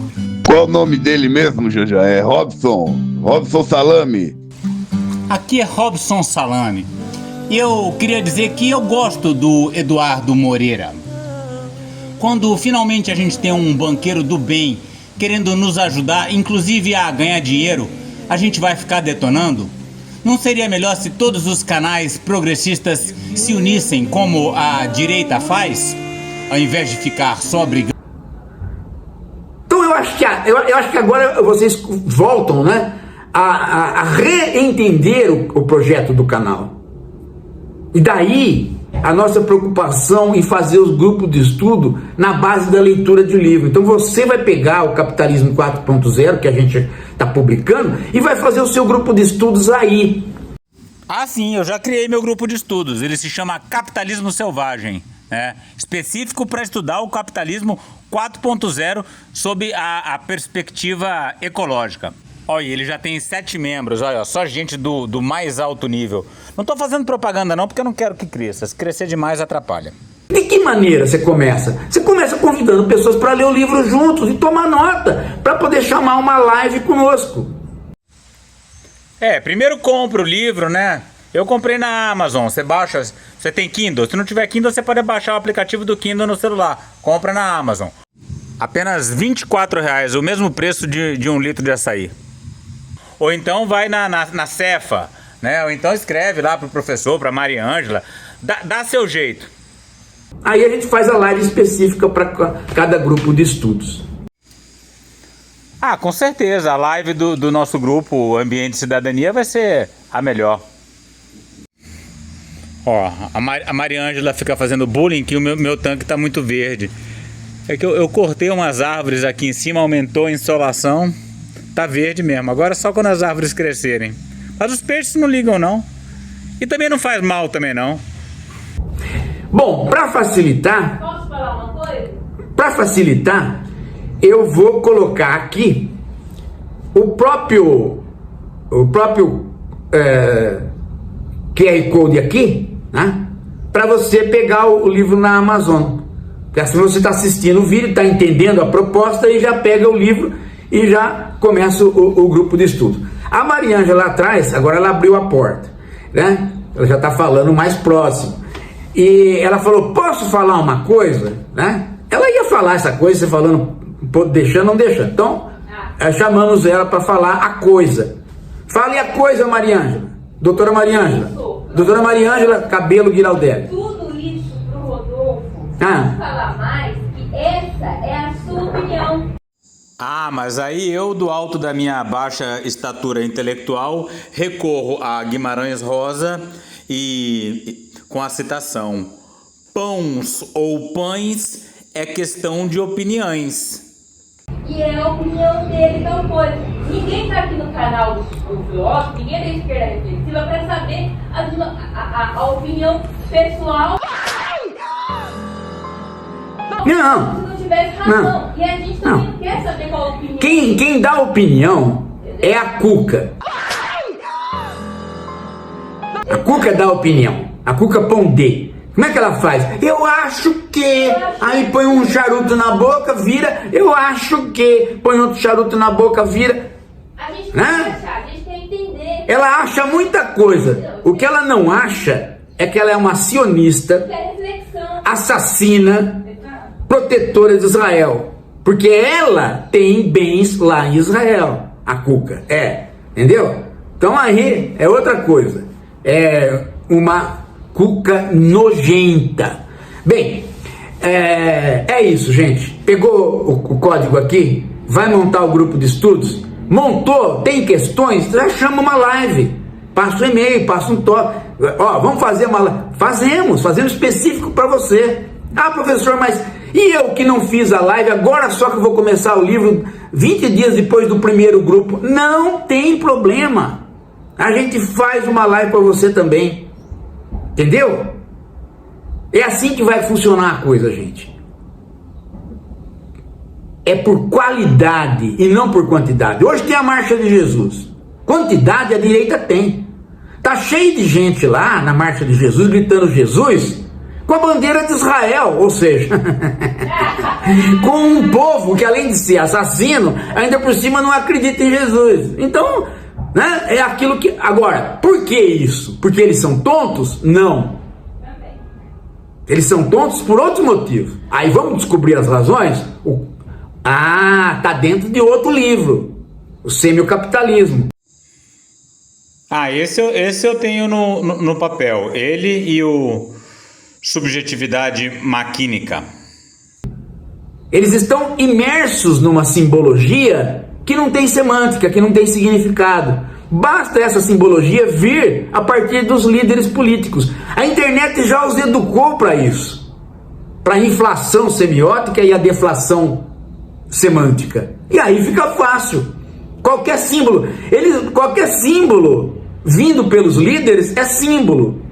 Qual o nome dele mesmo, Janja? É Robson Salame. Aqui é Robson Salame. E eu queria dizer que eu gosto do Eduardo Moreira. Quando finalmente a gente tem um banqueiro do bem querendo nos ajudar, inclusive a ganhar dinheiro, a gente vai ficar detonando? Não seria melhor se todos os canais progressistas se unissem como a direita faz, ao invés de ficar só brigando? Então eu acho que agora vocês voltam, né, a reentender o projeto do canal. E daí a nossa preocupação em fazer os grupos de estudo na base da leitura de livro. Então você vai pegar o Capitalismo 4.0 que a gente está publicando e vai fazer o seu grupo de estudos aí. Ah, sim, eu já criei meu grupo de estudos. Ele se chama Capitalismo Selvagem, né? Específico para estudar o capitalismo 4.0 sob a perspectiva ecológica. Olha, ele já tem 7 membros, olha, só gente do mais alto nível. Não estou fazendo propaganda não, porque eu não quero que cresça. Se crescer demais, atrapalha. De que maneira você começa? Você começa convidando pessoas para ler o livro juntos e tomar nota, para poder chamar uma live conosco. Primeiro compra o livro, né? Eu comprei na Amazon, você baixa, você tem Kindle, se não tiver Kindle você pode baixar o aplicativo do Kindle no celular, compra na Amazon. Apenas R$24, o mesmo preço de 1 litro de açaí. Ou então vai na Cefa, né? Ou então escreve lá pro professor, pra Maria Ângela, dá seu jeito. Aí a gente faz a live específica para cada grupo de estudos. Ah, com certeza, a live do nosso grupo Ambiente e Cidadania vai ser a melhor. Ó, a Maria Ângela fica fazendo bullying que o meu tanque tá muito verde. É que eu cortei umas árvores aqui em cima, aumentou a insolação, tá verde mesmo. Agora é só quando as árvores crescerem. Mas os peixes não ligam não. E também não faz mal também não. Bom, para facilitar... Posso falar uma coisa? Para facilitar, eu vou colocar aqui o próprio QR Code aqui, né? Para você pegar o livro na Amazon. Porque assim você está assistindo o vídeo, está entendendo a proposta e já pega o livro e já começa o grupo de estudo. A Maria Ângela lá atrás, agora ela abriu a porta, né? Ela já está falando mais próximo. E ela falou, posso falar uma coisa? Né? Ela ia falar essa coisa, você falando, deixando, não deixando. Então, chamamos ela para falar a coisa. Fale a coisa, Maria Ângela. Doutora Maria Ângela. Doutora Maria Ângela Cabelo Guiraldelli. Tudo isso pro Rodolfo. Ah. Não falar mais que essa é a sua opinião. Ah, mas aí eu, do alto da minha baixa estatura intelectual, recorro a Guimarães Rosa e com a citação: pães ou pães é questão de opiniões. E é a opinião dele, tal coisa. Ninguém tá aqui no canal do filósofo, ninguém é da esquerda reflexiva pra saber a opinião pessoal. Não. Se não tivesse razão. E a gente também não quer saber qual a opinião. Quem dá opinião é a Cuca. A Cuca dá opinião. A Cuca Pondé. Como é que ela faz? Eu acho que... Aí põe um charuto na boca, vira. Eu acho que... Põe outro charuto na boca, vira. A gente não quer achar, a gente quer entender. Ela acha muita coisa. O que ela não acha é que ela é uma sionista, Quer reflexão. assassina, protetora de Israel. Porque ela tem bens lá em Israel. A Cuca. Entendeu? Então aí é outra coisa. É uma Cuca nojenta. Bem, é isso, gente. Pegou o código aqui, vai montar o grupo de estudos, montou, tem questões, já chama uma live, passa um e-mail, passa um toque. Ó, vamos fazer uma live. Fazemos específico para você. Ah, professor, mas e eu que não fiz a live, agora só que eu vou começar o livro 20 dias depois do primeiro grupo? Não tem problema. A gente faz uma live para você também. Entendeu? É assim que vai funcionar a coisa, gente. É por qualidade e não por quantidade. Hoje tem a Marcha de Jesus. Quantidade a direita tem. Tá cheio de gente lá na Marcha de Jesus gritando Jesus com a bandeira de Israel, ou seja, com um povo que além de ser assassino, ainda por cima não acredita em Jesus. Então, né, é aquilo que... Agora, por que isso? Porque eles são tontos? Não. Eles são tontos por outros motivos. Aí vamos descobrir as razões? Tá dentro de outro livro. O Semiocapitalismo. Esse eu tenho no papel. Ele e o Subjetividade Maquínica. Eles estão imersos numa simbologia que não tem semântica, que não tem significado. Basta essa simbologia vir a partir dos líderes políticos. A internet já os educou para isso. Para a inflação semiótica e a deflação semântica. E aí fica fácil. Qualquer símbolo vindo pelos líderes é símbolo.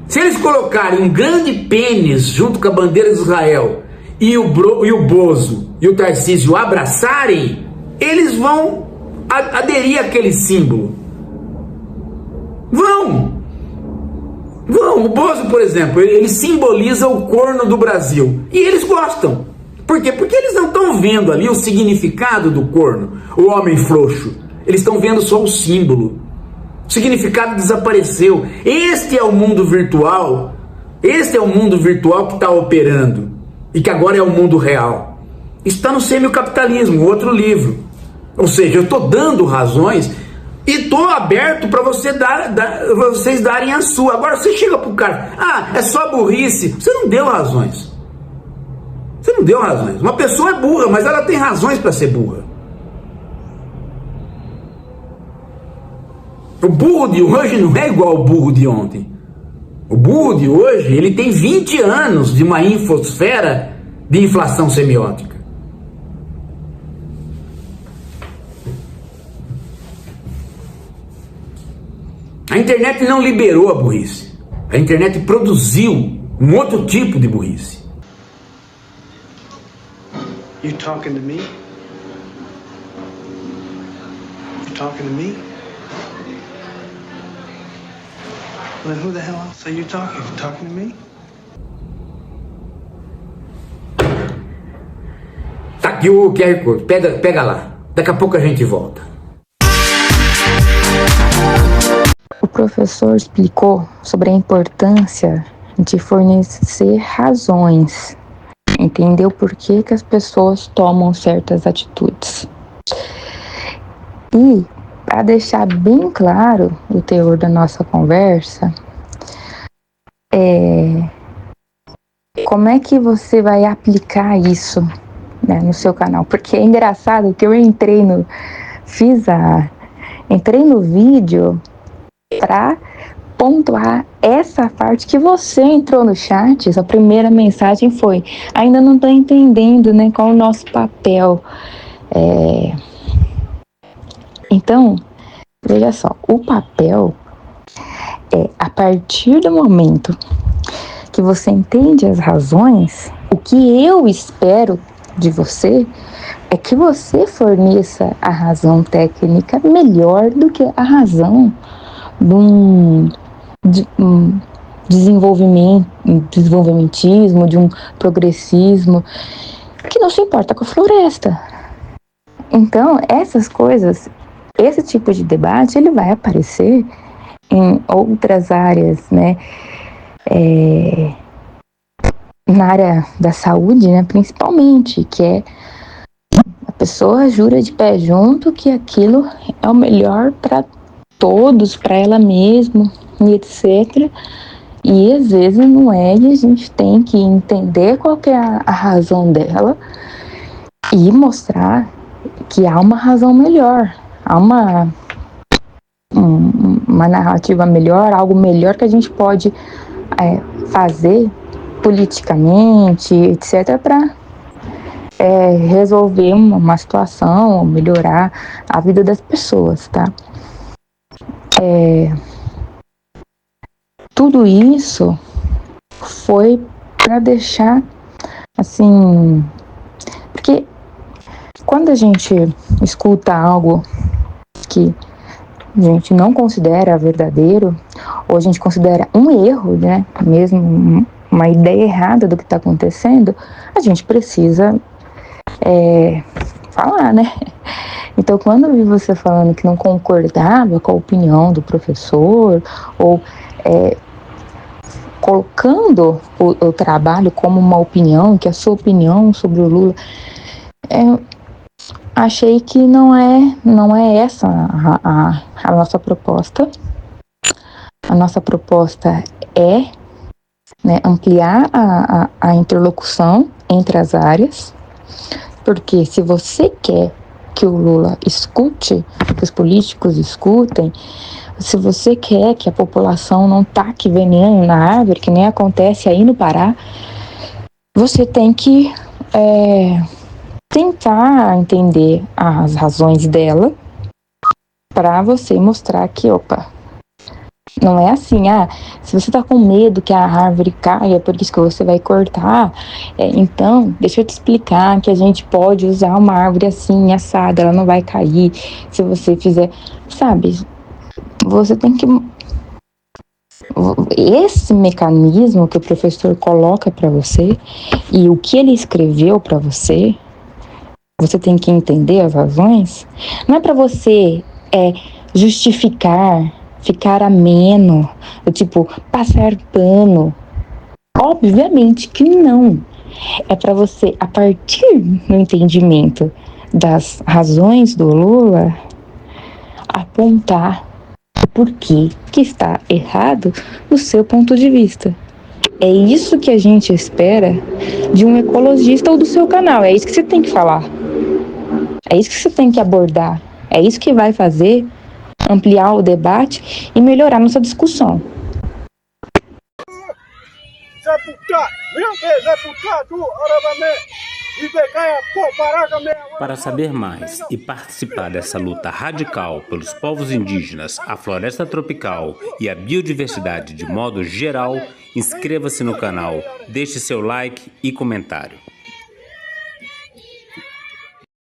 Se eles colocarem um grande pênis junto com a bandeira de Israel e o Bozo e o Tarcísio abraçarem, eles vão aderir àquele símbolo. Vão. O Bozo, por exemplo, ele simboliza o corno do Brasil. E eles gostam. Por quê? Porque eles não estão vendo ali o significado do corno, o homem frouxo. Eles estão vendo só o símbolo. O significado desapareceu. Este é o mundo virtual. Este é o mundo virtual que está operando e que agora é o mundo real. Está no Semiocapitalismo, outro livro. Ou seja, eu estou dando razões e estou aberto para vocês darem a sua. Agora você chega para o cara, é só burrice. Você não deu razões. Você não deu razões. Uma pessoa é burra, mas ela tem razões para ser burra. O burro de hoje não é igual ao burro de ontem. O burro de hoje, ele tem 20 anos de uma infosfera de inflação semiótica. A internet não liberou a burrice. A internet produziu um outro tipo de burrice. You talking to me? You talking to me? Well, then who the hell else are you talking? You talking to me? Tá aqui o QR Code, pega lá. Daqui a pouco a gente volta. O professor explicou sobre a importância de fornecer razões. Entendeu por que as pessoas tomam certas atitudes. E, para deixar bem claro o teor da nossa conversa, como é que você vai aplicar isso, né, no seu canal? Porque é engraçado que eu entrei no vídeo para pontuar essa parte que você entrou no chat. A primeira mensagem foi: ainda não estou entendendo, né, qual é o nosso papel. Então, veja só, o papel é, a partir do momento que você entende as razões, o que eu espero de você é que você forneça a razão técnica melhor do que a razão de um desenvolvimentismo, de um progressismo que não se importa com a floresta. Então, essas coisas, esse tipo de debate, ele vai aparecer em outras áreas, né? Na área da saúde, né, principalmente, que é a pessoa jura de pé junto que aquilo é o melhor para todos, para ela mesma, e etc. E às vezes não é, e a gente tem que entender qual que é a razão dela e mostrar que há uma razão melhor, há uma narrativa melhor, algo melhor que a gente pode fazer politicamente, etc., para resolver uma situação, melhorar a vida das pessoas, tá? Tudo isso foi para deixar, assim, porque quando a gente escuta algo que a gente não considera verdadeiro, ou a gente considera um erro, né, mesmo uma ideia errada do que está acontecendo, a gente precisa falar, né? Então, quando eu vi você falando que não concordava com a opinião do professor, ou colocando o trabalho como uma opinião, que a sua opinião sobre o Lula, achei que não é essa a nossa proposta. A nossa proposta é, né, ampliar a interlocução entre as áreas, porque se você quer que o Lula escute, que os políticos escutem, se você quer que a população não taque veneno na árvore, que nem acontece aí no Pará, você tem que tentar entender as razões dela para você mostrar que, não é assim, se você tá com medo que a árvore caia, por isso que você vai cortar, então, deixa eu te explicar que a gente pode usar uma árvore assim, assada, ela não vai cair, se você fizer, sabe, você tem que... Esse mecanismo que o professor coloca para você, e o que ele escreveu para você, você tem que entender as razões, não é para você justificar ficar ameno, tipo, passar pano. Obviamente que não. É para você, a partir do entendimento das razões do Lula, apontar o porquê que está errado do seu ponto de vista. É isso que a gente espera de um ecologista ou do seu canal. É isso que você tem que falar. É isso que você tem que abordar. É isso que vai fazer ampliar o debate e melhorar nossa discussão. Para saber mais e participar dessa luta radical pelos povos indígenas, a floresta tropical e a biodiversidade de modo geral, inscreva-se no canal, deixe seu like e comentário.